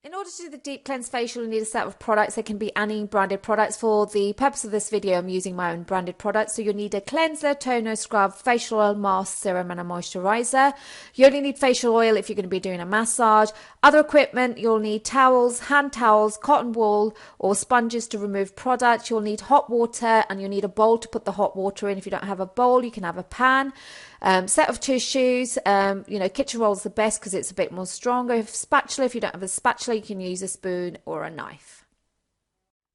In order to do the deep cleanse facial, you need a set of products. They can be any branded products. For the purpose of this video, I'm using my own branded products. So you'll need a cleanser, toner, scrub, facial oil, mask, serum, and a moisturizer. You only need facial oil if you're going to be doing a massage. Other equipment, you'll need towels, hand towels, cotton wool, or sponges to remove product. You'll need hot water, and you'll need a bowl to put the hot water in. If you don't have a bowl, you can have a pan. Set of tissues, kitchen roll is the best because it's a bit more stronger. Spatula, if you don't have a spatula, you can use a spoon or a knife.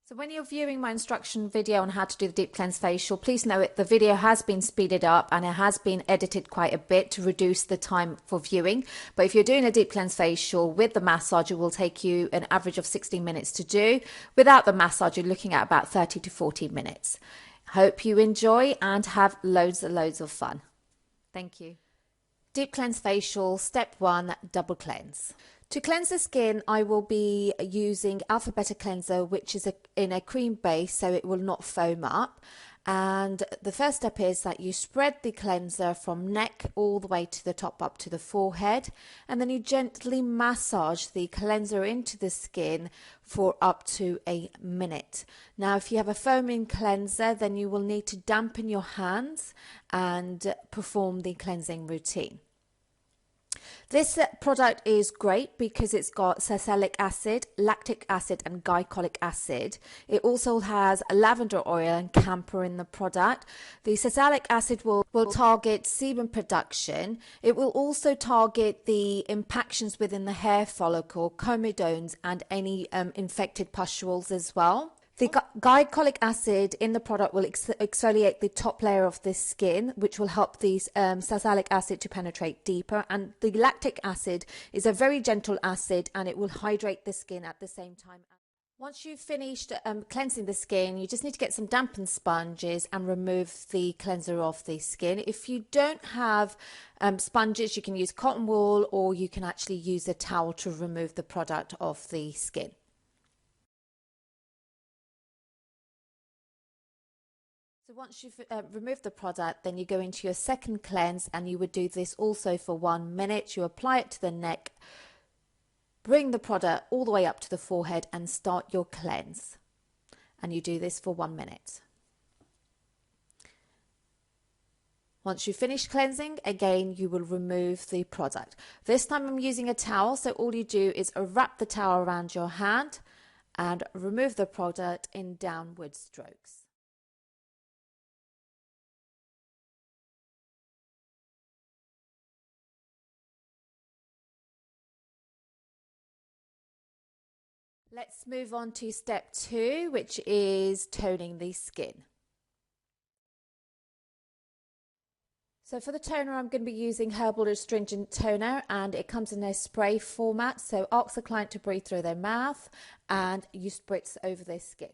So when you're viewing my instruction video on how to do the deep cleanse facial, please note the video has been speeded up and it has been edited quite a bit to reduce the time for viewing. But if you're doing a deep cleanse facial with the massage, it will take you an average of 16 minutes to do. Without the massage, you're looking at about 30 to 40 minutes. Hope you enjoy and have loads and loads of fun. Thank you. Deep cleanse facial, step 1, double cleanse. To cleanse the skin, I will be using Alpha Beta Cleanser, which is in a cream base, so it will not foam up. And the first step is that you spread the cleanser from neck all the way to the top up to the forehead, and then you gently massage the cleanser into the skin for up to a minute. Now, if you have a foaming cleanser, then you will need to dampen your hands and perform the cleansing routine. This product is great because it's got salicylic acid, lactic acid and glycolic acid. It also has lavender oil and camphor in the product. The salicylic acid will target sebum production. It will also target the impactions within the hair follicle, comedones and any infected pustules as well. The glycolic acid in the product will exfoliate the top layer of the skin, which will help the salicylic acid to penetrate deeper. And the lactic acid is a very gentle acid and it will hydrate the skin at the same time. Once you've finished cleansing the skin, you just need to get some dampened sponges and remove the cleanser off the skin. If you don't have sponges, you can use cotton wool or you can actually use a towel to remove the product off the skin. So once you've removed the product, then you go into your second cleanse and you would do this also for 1 minute. You apply it to the neck, bring the product all the way up to the forehead and start your cleanse. And you do this for 1 minute. Once you finish cleansing, again, you will remove the product. This time I'm using a towel, so all you do is wrap the towel around your hand and remove the product in downward strokes. Let's move on to step 2, which is toning the skin. So for the toner, I'm going to be using Herbal Astringent Toner, and it comes in a spray format. So ask the client to breathe through their mouth and you spritz over their skin.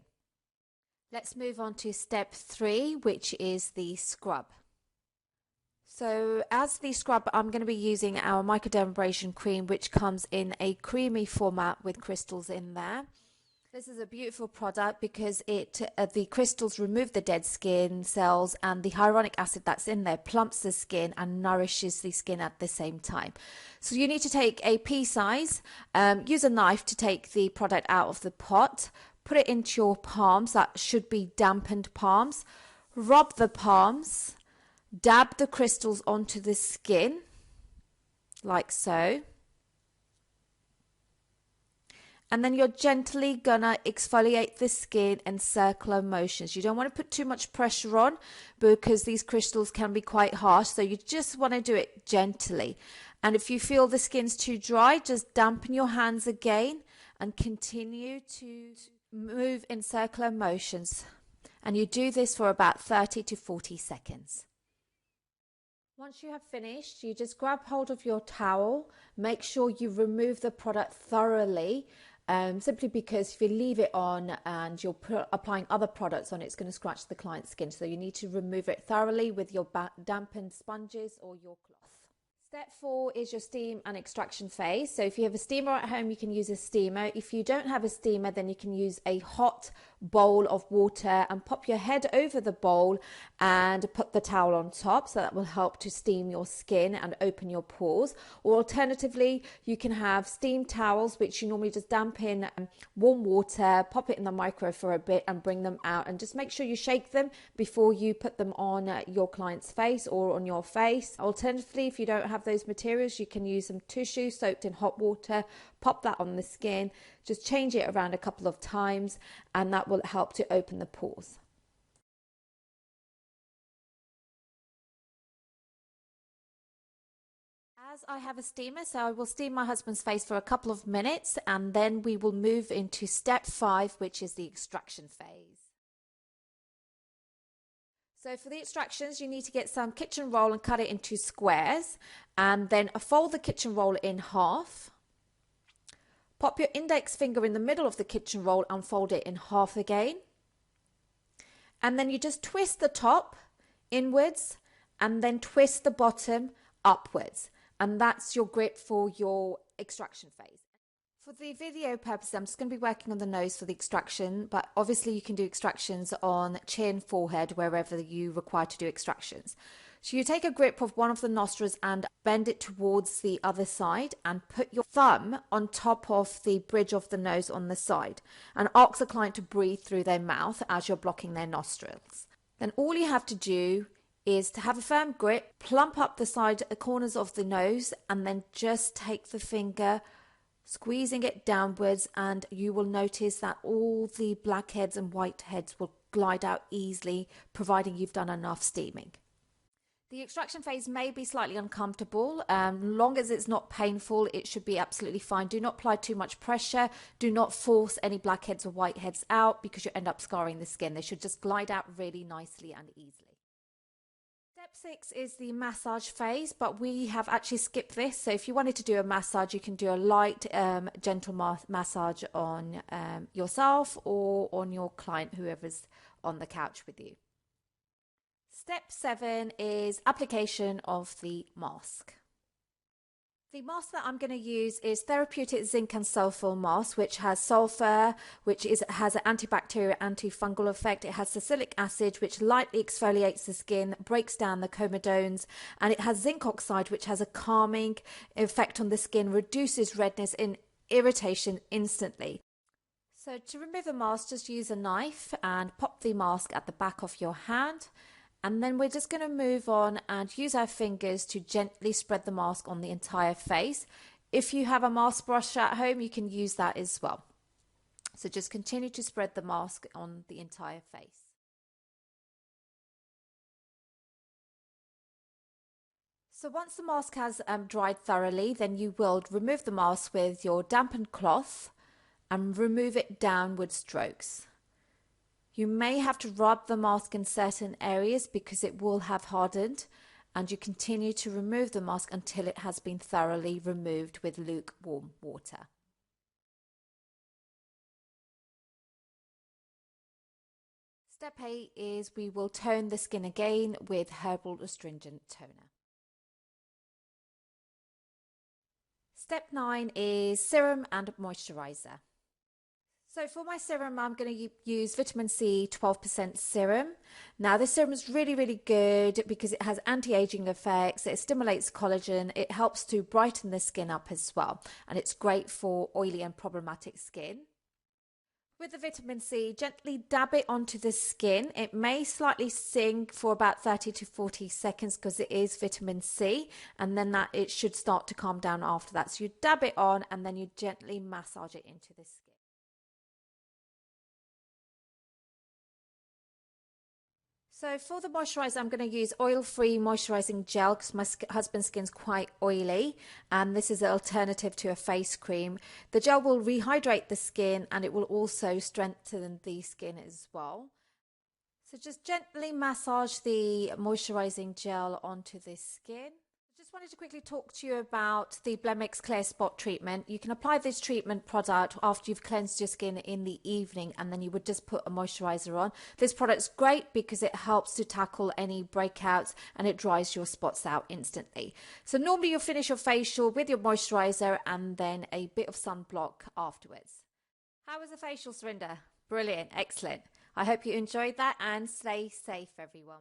Let's move on to step 3, which is the scrub. So as the scrub, I'm going to be using our microdermabrasion cream, which comes in a creamy format with crystals in there. This is a beautiful product because the crystals remove the dead skin cells, and the hyaluronic acid that's in there plumps the skin and nourishes the skin at the same time. So you need to take a pea size, use a knife to take the product out of the pot, put it into your palms, that should be dampened palms, rub the palms, dab the crystals onto the skin, like so. And then you're gently gonna exfoliate the skin in circular motions. You don't want to put too much pressure on because these crystals can be quite harsh. So you just want to do it gently. And if you feel the skin's too dry, just dampen your hands again and continue to move in circular motions. And you do this for about 30 to 40 seconds. Once you have finished, you just grab hold of your towel, make sure you remove the product thoroughly, simply because if you leave it on and you're applying other products on it, it's going to scratch the client's skin. So you need to remove it thoroughly with your dampened sponges or your cloth. Step 4 is your steam and extraction phase. So if you have a steamer at home, you can use a steamer. If you don't have a steamer, then you can use a hot bowl of water and pop your head over the bowl and put the towel on top. So that will help to steam your skin and open your pores. Or alternatively, you can have steam towels, which you normally just damp in warm water, pop it in the micro for a bit and bring them out. And just make sure you shake them before you put them on your client's face or on your face. Alternatively, if you don't have those materials, you can use some tissue soaked in hot water, pop that on the skin, just change it around a couple of times, and that will help to open the pores. As I have a steamer, so I will steam my husband's face for a couple of minutes, and then we will move into step 5, which is the extraction phase. So for the extractions, you need to get some kitchen roll and cut it into squares, and then fold the kitchen roll in half. Pop your index finger in the middle of the kitchen roll and fold it in half again. And then you just twist the top inwards and then twist the bottom upwards. And that's your grip for your extraction phase. For the video purposes, I'm just going to be working on the nose for the extraction, but obviously you can do extractions on chin, forehead, wherever you require to do extractions. So you take a grip of one of the nostrils and bend it towards the other side and put your thumb on top of the bridge of the nose on the side and ask the client to breathe through their mouth as you're blocking their nostrils. Then all you have to do is to have a firm grip, plump up the corners of the nose, and then just take the finger, squeezing it downwards, and you will notice that all the blackheads and whiteheads will glide out easily, providing you've done enough steaming. The extraction phase may be slightly uncomfortable. Long as it's not painful, it should be absolutely fine. Do not apply too much pressure. Do not force any blackheads or whiteheads out because you end up scarring the skin. They should just glide out really nicely and easily. Step 6 is the massage phase, but we have actually skipped this. So if you wanted to do a massage, you can do a light, gentle massage on yourself or on your client, whoever's on the couch with you. Step 7 is application of the mask. The mask that I'm going to use is Therapeutic Zinc and Sulfur Mask, which has sulfur, has an antibacterial, antifungal effect. It has salicylic acid, which lightly exfoliates the skin, breaks down the comedones, and it has zinc oxide, which has a calming effect on the skin, reduces redness and irritation instantly. So to remove the mask, just use a knife and pop the mask at the back of your hand. And then we're just going to move on and use our fingers to gently spread the mask on the entire face. If you have a mask brush at home, you can use that as well. So just continue to spread the mask on the entire face. So once the mask has dried thoroughly, then you will remove the mask with your dampened cloth and remove it downward strokes. You may have to rub the mask in certain areas because it will have hardened, and you continue to remove the mask until it has been thoroughly removed with lukewarm water. Step 8 is we will tone the skin again with herbal astringent toner. Step 9 is serum and moisturizer. So for my serum, I'm going to use vitamin C 12% serum. Now this serum is really, really good because it has anti-aging effects. It stimulates collagen. It helps to brighten the skin up as well. And it's great for oily and problematic skin. With the vitamin C, gently dab it onto the skin. It may slightly sting for about 30 to 40 seconds because it is vitamin C, and then it should start to calm down after that. So you dab it on and then you gently massage it into the skin. So for the moisturizer, I'm going to use oil-free moisturizing gel because my husband's skin's quite oily, and this is an alternative to a face cream. The gel will rehydrate the skin and it will also strengthen the skin as well. So just gently massage the moisturizing gel onto the skin. Just wanted to quickly talk to you about the Blemix Clear Spot treatment. You can apply this treatment product after you've cleansed your skin in the evening, and then you would just put a moisturizer on. This product's great because it helps to tackle any breakouts and it dries your spots out instantly. So normally you'll finish your facial with your moisturizer and then a bit of sunblock afterwards. How was the facial, Surinder? Brilliant, excellent. I hope you enjoyed that and stay safe, everyone.